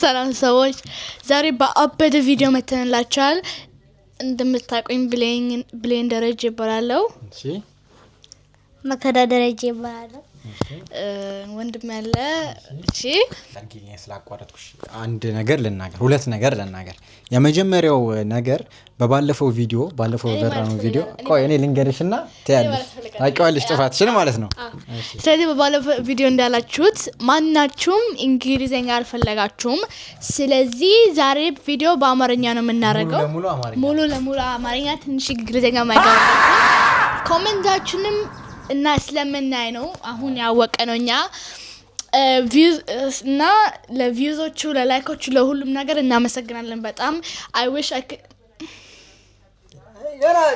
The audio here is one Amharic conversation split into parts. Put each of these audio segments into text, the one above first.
ሰላም ሰዎች ዛሬ በአበደ ቪዲዮ መተንላችኋል። እንደምታውቁኝ ብሌን ደረጀ ይባላል። እሺ መከዳ ደረጀ ይባላል። ወንድም ያለ እሺ ታንኪኝ ስላቋረጥኩሽ አንድ ነገር ልናገር ሁለት ነገር ልናገር። የመጀመሪያው ነገር በባለፈው ቪዲዮ ዘራነው ቪዲዮ ቆይ እኔ ልንገርሽና ታያለሽ ታውቂዋለሽ ጥፋትሽን ማለት ነው። ስለዚህ በባለፈው ቪዲዮ እንዳላችሁት ማናችሁም እንግሊዘኛ አልፈለጋችሁም። ስለዚህ ዛሬ ቪዲዮ በአማርኛ ነው የምናደርገው። ሙሉ ለሙሉ አማርኛ ትንሽ እንግሊዘኛ ማይገባ ኮሜንታችሁንም እና ስለምናይ ነው አሁን ያወቀነውኛ እና ለቪውዞቹ ለላይኮቹ ለሁሉም ነገር እናመሰግናለን በጣም አይ ዊሽ አይ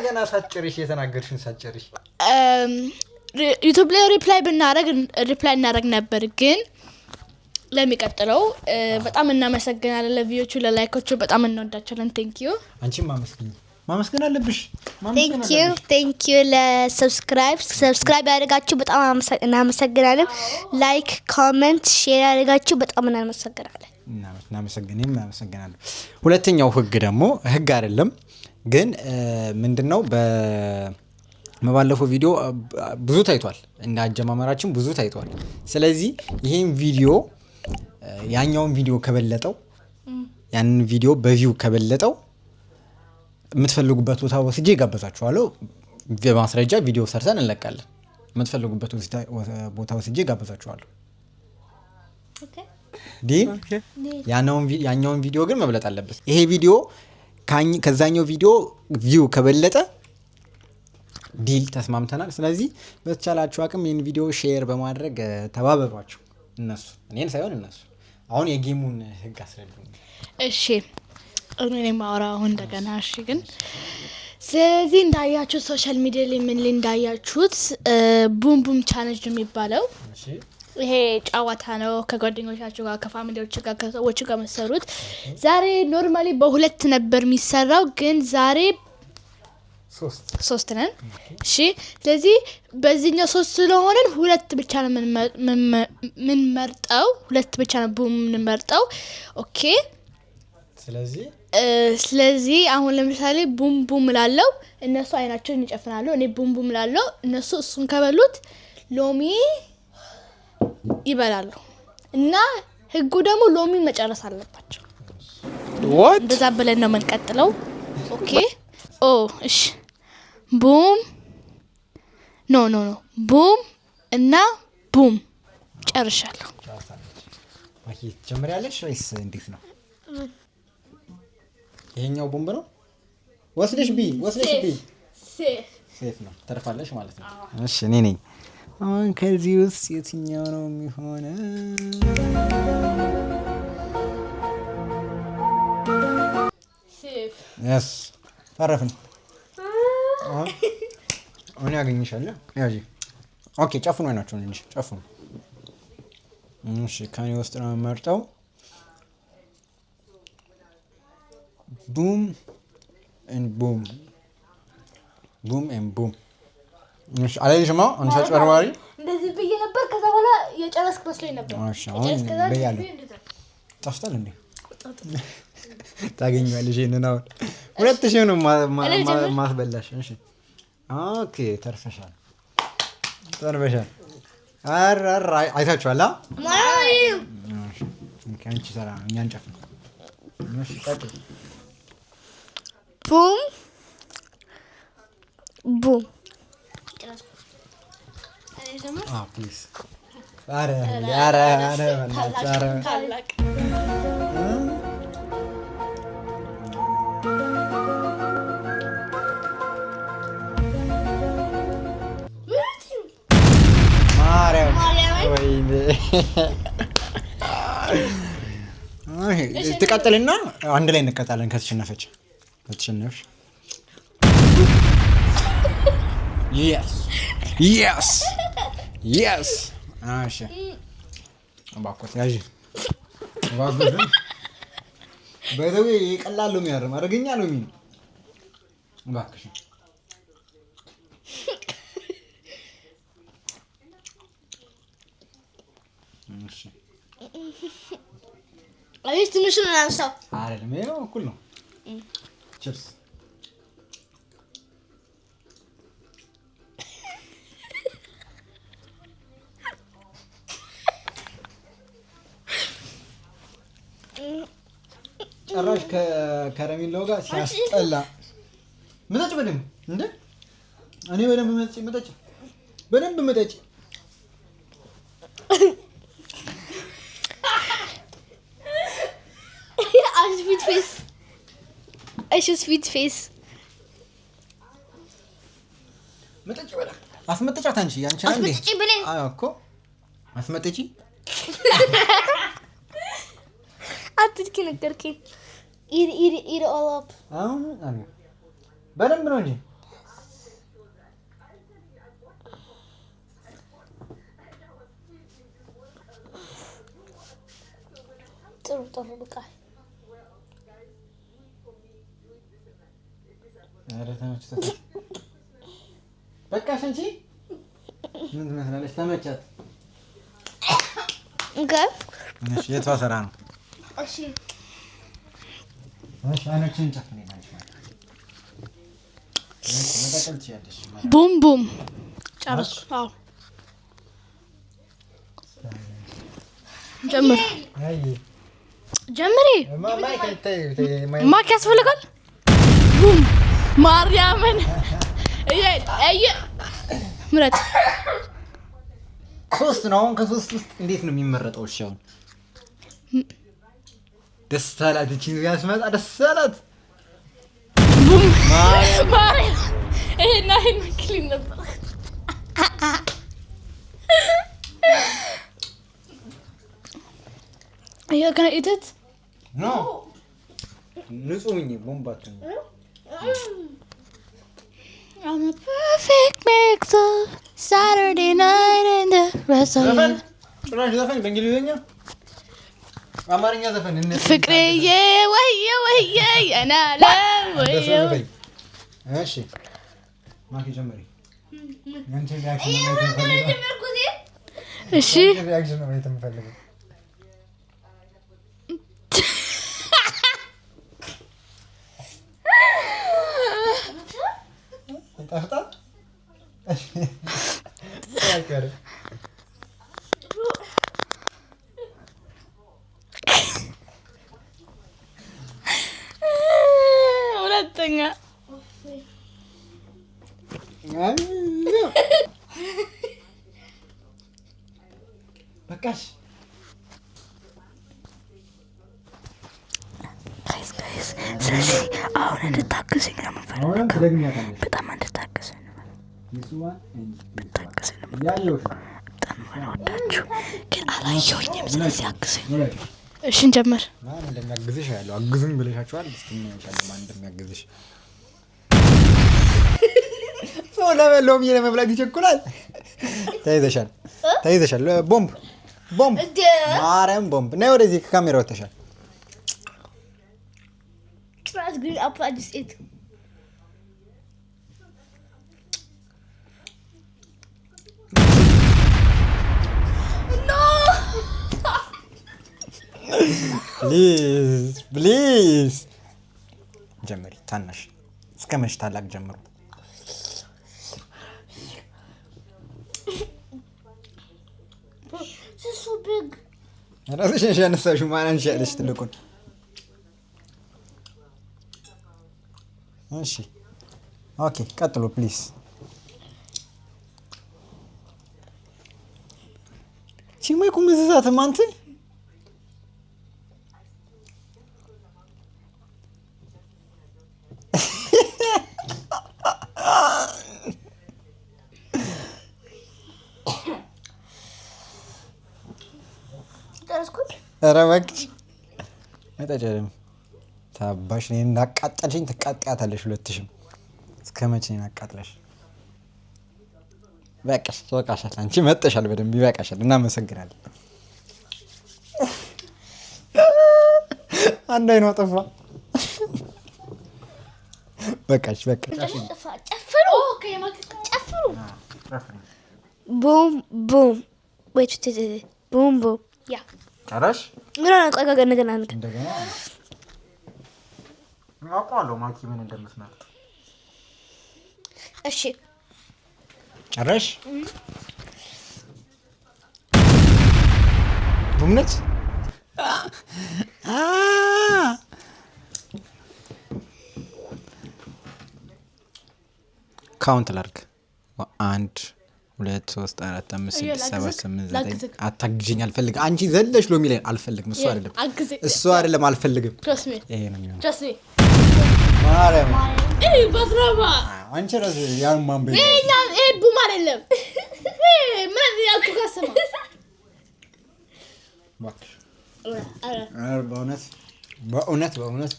ገና ሳጨርሽ የተናገርሽን ሳጨርሽ ዩቲዩብ ላይ ሪፕላይ እናደርግ ነበር ግን ለሚቀጥለው በጣም እናመሰግናለን ለቪውዞቹ ለላይኮቹ በጣም እንወዳቸዋለን ቴንክ ዩ አንቺም ማመስገን አለብሽ ቴንክ ዩ ለሰብስክራይብ ያደርጋችሁ በጣም እናመሰግናለን ላይክ ኮሜንት ሼር ያደርጋችሁ በጣም እናመሰግናለን እናመሰግናለን ሁለተኛው ህግ ደግሞ ህግ አይደለም ግን ምንድነው በመባለፈው ቪዲዮ ብዙ ታይቷል እንዳጀማመራችን ብዙ ታይቷል ስለዚህ ይሄን ቪዲዮ ያኛውን ቪዲዮ ከበለጠው ያንን ቪዲዮ በቪው ከበለጠው የምትፈልጉበት ቦታ ወስጄ ጋብዛችኋለሁ በማስረጃ ቪዲዮ ሰርተን እንለቃለን የምትፈልጉበት ቦታ ወስጄ ጋብዛችኋለሁ ኦኬ ያኛውን ቪዲዮ ግን መብለጥ አለበት ይሄ ቪዲዮ ከዛኛው ቪዲዮ ቪው ከበለጠ ዲል ተስማምተናል ስለዚህ በተቻላችሁ አቅም ይሄን ቪዲዮ ሼር በማድረግ ተባበሯቸው እነሱ እኔን ሳይሆን እነሱ አሁን የጌሙን ህግ አስረዱኝ እሺ እኔ ማውራው እንደገና እሺ ግን ስለዚህ እንዳያችሁ ሶሻል ሚዲያ ላይ ምን እንዳያችሁት ቡም ቻሌንጅ የሚባለው እሺ ይሄ ጫዋታ ነው ከጓደኞቻችሁ ጋር ከፋሚሊዎች ጋር ከሰዎች ጋር መሰሩት ዛሬ ኖርማሊ በሁለት ነበር የሚሰራው ግን ዛሬ ሶስት ነን እሺ ስለዚህ በዚህኛው ሶስት ስለሆነን ሁለት ብቻ ነው ምን መርጠው ሁለት ብቻ ነው ቡም ምን መርጠው ኦኬ ስለዚህ አሁን ለምሳሌ ቡም ቡም ላለው እነሱ አይናቸውን ይጨፍናሉ እኔ ቡም ቡም ላለው እነሱ እሱን ከበሉት ሎሚ ይበላሉ እና ህጉ ደግሞ ሎሚ መጨረስ አለባቸው እንደዛ ብለን ነው የምንቀጥለው ኦኬ እሺ ቡም ኖ ቡም እና ቡም ጨርሻለሁ ማኪ ጀምሪያለሽ ወይስ እንዴት ነው ይሄኛው ቦምብ ነው ወስደሽ ቢ ሴፍ ነው ተርፋለሽ ማለት ነው እሺ እኔ ነኝ አሁን ከዚህ ውስጥ የትኛው ነው የሚሆነው ሴፍ yes ተረፍን እኔ አገኝሻለሁ ያጂ ኦኬ ጨፍኑ አይናችሁ እንጂ ጨፍኑ እሺ ከኔ ውስጥ ነው የምመርጠው boom and boom እሺ አለሽማ አንቺ አጭበርባሪ እንደዚህ ብዬ ነበር ከዛ በኋላ የጨረስክ መስሎኝ ነበር እሺ አሁን በያለሁ ጠፍቷል እንዴ ታገኛለሽ ይሄንን አሁን ሁለት ሺህ ነው ማስበላሽ እሺ ኦኬ ተርፈሻል አራራ አይታችኋል ማይ እሺ አንቺ ሰራ እኛን ጨፍን እሺ ቀጥል ቡም ፕሊዝ አረ ታላቅ ትቀጥልና አንድ ላይ እንቀጣለን ከተሸነፈች yes እሺ አባኮት ያጂ አባኮት በደዌ ይቀላል ነው የሚያርም አረጋኛ ነው የሚል አባክሽ እሺ አይ ትንሽን አንሳው አይደለም ይሄ እኩል ነው። ቺፕስ ጭራሽ ከከረሜላው ጋር ሲያስጠላ። መጠጭ በደንብ እንደ እኔ በደንብ መጠጭ ስዊት ፌስ መጠጭ በደንብ አስመጠጫት። አንቺ አንዴ አዎ እኮ አስመጠጪ። አትድኪ ነገርኩኝ። ኢት ኦል አፕ አሁን በደንብ ነው እንጂ ጥሩ በቃ በቃሽ። አንቺ ምን ትመስላለች? ተመቻት? እሺ የቷ ስራ ነው? እሺ አይኖችን ጨፍኔ ማለት መቀጠል ትችያለሽ። ቡም ቡም ጨረስኩ። አዎ ጀምሪ። ማክ ያስፈልጋል። ቡም ማርያምን ምረት 3 ነው። አሁን ከ3 ውስጥ እንዴት ነው የሚመረጠው? እሺ አሁን ደስ አላት። እቺ ያስመጣ ደስ አላት። ቡም ማርያም ይሄና ይሄን ክሊን ነበር። አያ ከነ ኢተት ኖ ንጹህ ነኝ ቦምባቱ I'm a perfect mix of Saturday night and the rest of it. ጭራሽ ዘፈን በእንግሊዝኛ አማርኛ ዘፈን ፍቅሬዬ ወየ የናለ ወየ። እሺ ማኪ ጀመሪ። አንቺ ሪአክሽን ነው የምፈልገው። እሺ ሪአክሽን ነው የምፈልገው። ጠፍታ አይቀር ሁለተኛ በቃሽ። ስለዚህ አሁን እንድታግዙኝ ነው የምፈልገው። በጣም እንድታግዙኝ ነው የምወዳችሁ፣ ግን አላየሁኝም። ስለዚህ አግዙኝ። እሺ እንጀምር። ማን እንደሚያግዝሽ ያለው አግዙኝ ብለሻችኋል። እስኪ እናያለን ማን እንደሚያግዝሽ። ሰው ለበለውም ለመብላት ይቸኩላል። ተይዘሻል። ቦምብ ማርያም ቦምብ ነይ ወደዚህ ከካሜራ ወጥተሻል። Try green apple. I just ate. No. Please. ጀምሪ ታናሽ። እስከ መች ታላቅ ጀምሩ። This is so big. ራስሽ ነሽ ያነሳሽው። ማን አንቺ ያለሽ ትልቁን? እሺ ኦኬ ቀጥሉ ፕሊዝ። ሲማይኩ ምዝዛት ማንተ ኧረ እባክሽ አይጠጨም። ታባሽ እኔን እንዳቃጠልሽኝ ትቃጠያታለሽ። 2000 እስከ መቼ ነው አቃጥለሽ? በቃሽ ተወቃሻል። አንቺ መጥተሻል፣ በደንብ ይበቃሻል። እናመሰግናለን። አንድ አይኗ ጠፋ። በቃሽ ጨፍሩ። ቡም ቡም። Wait. Boom boom. Yeah. ጨረሽ? ምን ነው ቆይ ቆይ እንደገና አውቃለሁ ማኪ ምን እንደምትመርጥ። እሺ ጨረሽ? ቡምነት ካውንት ላድርግ 1 2 3 4 5 6 7 8 9 አታግዥኝ አልፈልግም። አንቺ ዘለሽ ሎሚ ላይ አልፈልግም። እሱ አይደለም አልፈልግም። ይሄ ነው የሚሆነው። ማርያም በስራባ አንቺ ራስ ያን ማንበብ ቡም አይደለም ምን ያልኩ ከሰማ በእውነት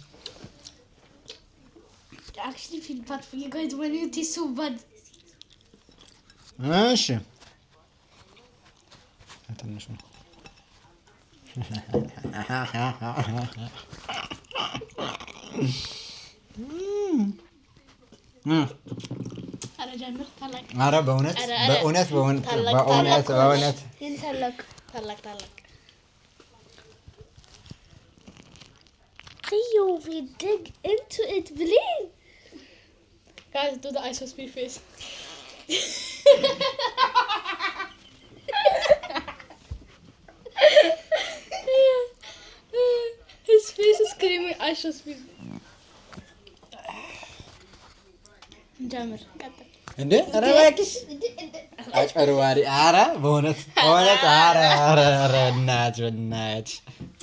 actually feel bad for you guys when you taste so bad. እሺ ትንሽ ነው ኧረ በእውነት ታላቅ you we dig into it believe guys do the ice speed face his face is screaming I should speed ጀምር ቀጥል እንዴ ኧረ እባክሽ አጭበርባሪ ኧረ በእውነት ኧረ እናትሽ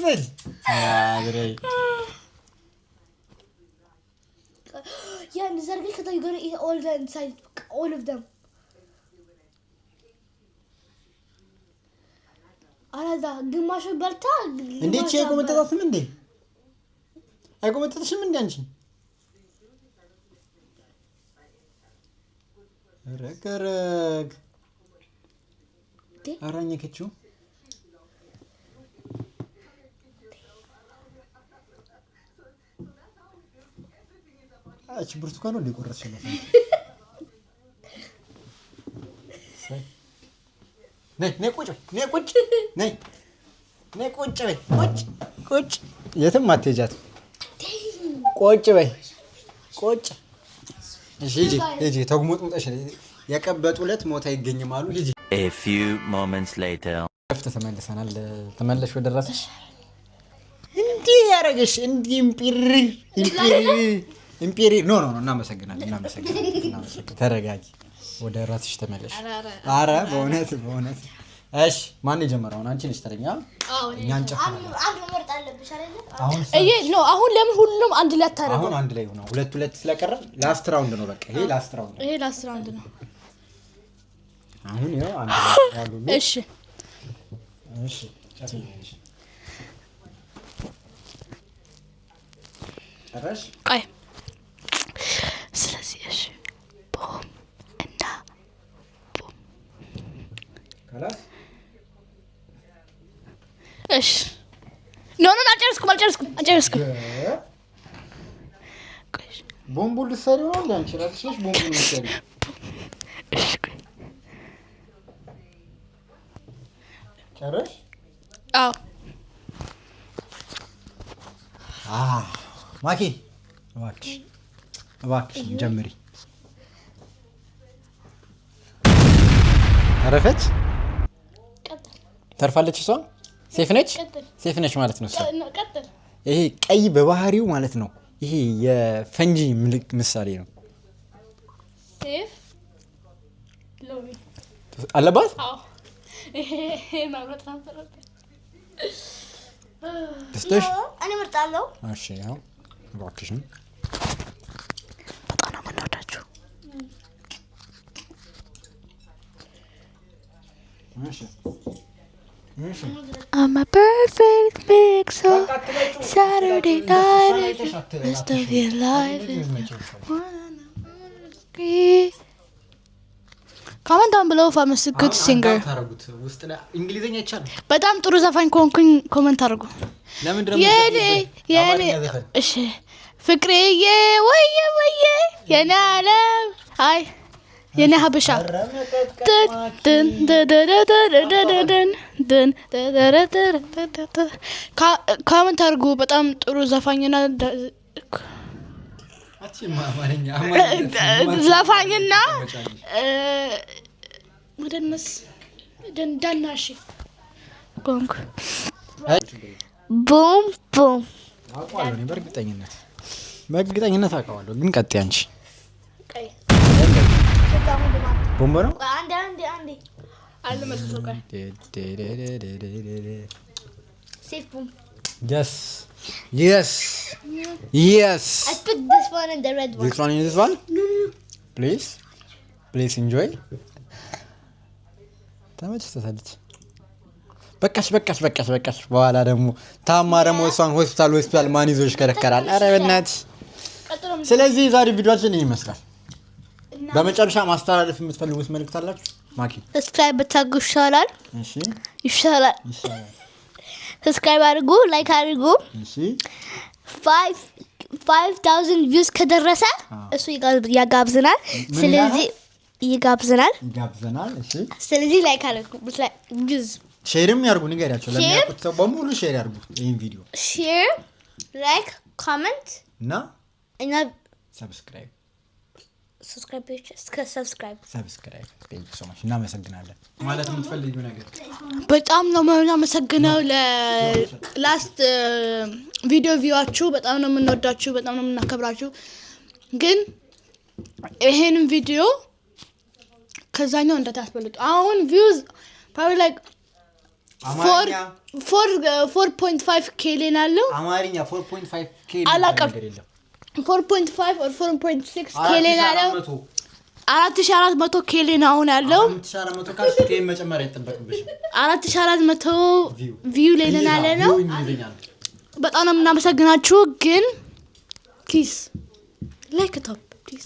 ምን አድርይ yeah and Zargi because you're gonna eat all the inside all of them አላዛ ግማሹ በልታ እንዴ ቼኮ መተታትም እንዴ አይቆመጥሽም እንዴ አንቺ ረከረግ አራኝ ከቹ አቺ ብርቱካን ነው ሊቆረጥሽ ነው ነይ ቁጭ የትም አትሄጃት ቁጭ በይ እሺ ሂጂ ተጉሞጥሙጠሽ የቀበጡለት ሞት አይገኝም አሉ ሂጂ A few moments later ተመልሰናል ተመለሽ ወደ ራስሽ እንዴ ያረጋሽ እንዴ ኢምፒሪ ኖ እናመሰግናለን ተረጋጊ ወደ ራስሽ ተመለሽ አረ በእውነት እሺ ማን የጀመረው አንቺ ነሽ ተረኛ እኛን ጨፍራለን አንድ መርጥ አለብሽ አይደል አሁን ለምን ሁሉም አንድ ላይ አታረጉ አሁን አንድ ላይ ሆነው ሁለት ስለቀረ ላስት ራውንድ ነው በቃ ይሄ ላስት ራውንድ ነው አሁን ያው አንድ ላይ ያሉ እሺ ጨረሽ ቆይ ስለዚህ እሺ ቦም እና ቦም ካላስ እሺ ኖ አልጨርስኩም ቦምቡ ልትሰሪ ነው እንዴ አንቺ ራስሽ ነሽ ቦምቡ ልትሰሪ እሺ ጨረሽ ማኪ እባክሽ ጀምሪ አረፈች ተርፋለች እሷ ሴፍ ነች ማለት ነው እሷ ይሄ ቀይ በባህሪው ማለት ነው ይሄ የፈንጂ ምሳሌ ነው ሴፍ ሎሚ አለባት ይሄ ማብራት ታፈረደ ደስተሽ እኔ መርጣለሁ እሺ ያው እባክሽን በጣም ነው የምንወዳችሁ I'm a perfect mix of Saturday night rest of your life comment down below if I'm a good singer ውስጥ ላይ እንግሊዘኛ ይቻላል በጣም ጥሩ ዘፋኝ ኮንኩኝ ኮሜንት አድርጉ የኔ እሺ ፍቅሬዬ ወየ የኔ ዓለም አይ የኔ ሀበሻ ካመንት አድርጉ። በጣም ጥሩ ዘፋኝና ዘፋኝና መደነስ ደንዳናሽ ጎንኩ ቡም ቡም አውቀዋለሁ እኔ በእርግጠኝነት አውቀዋለሁ። ግን ቀጥይ አንቺ። ቦምቦ ነው አንዴ አልመለሰው ጋር ሴፍ ቡም yes I put this one and the red one. this one please enjoy ተመችቶታለች። በቃሽ በኋላ ደግሞ ታማ ደግሞ እሷን ሆስፒታል ማን ይዞ ይሽከረከራል? ኧረ በእናትሽ። ስለዚህ ዛሬ ቪዲዮአችን ይሄን ይመስላል። በመጨረሻ ማስተላለፍ የምትፈልጉት መልእክት አላችሁ? ማኪ ሰብስክራይብ ብታደርጉ ይሻላል። እሺ ይሻላል። ሰብስክራይብ አድርጉ፣ ላይክ አድርጉ። እሺ 5000 ቪውስ ከደረሰ እሱ ያጋብዘናል። ስለዚህ ይጋብዘናል። እሺ ስለዚህ ላይክ አድርጉ። ቪውስ ሼርም ያርጉ፣ ንገሪያቸው ለሚያውቁት ሰው በሙሉ ሼር ያርጉ። ይሄን ቪዲዮ ሼር፣ ላይክ፣ ኮሜንት እና ሰብስክራይብ ቴንክ ዩ ሶ ማች። እናመሰግናለን። ማለት የምትፈልጊው ነገር? በጣም ነው የምናመሰግነው ለላስት ቪዲዮ ቪዋችሁ። በጣም ነው የምንወዳችሁ፣ በጣም ነው የምናከብራችሁ። ግን ይሄንን ቪዲዮ ከዛኛው እንደታስበልጡ አሁን ቪውዝ probably like 4.5 ኬሌን አለው። አማርኛ 4.5 ኬ አላቀም 4.5 or 4.6 ኬሌን አለው። 4400 ኬሌን አሁን ያለው 4400 ካሽ ኬ መጨመር አይጠበቅብሽ። 4400 ቪው ላይ ነን አለ ነው። በጣም ነው የምናመሰግናችሁ። ግን ፕሊዝ ላይክ ቶፕ ፕሊዝ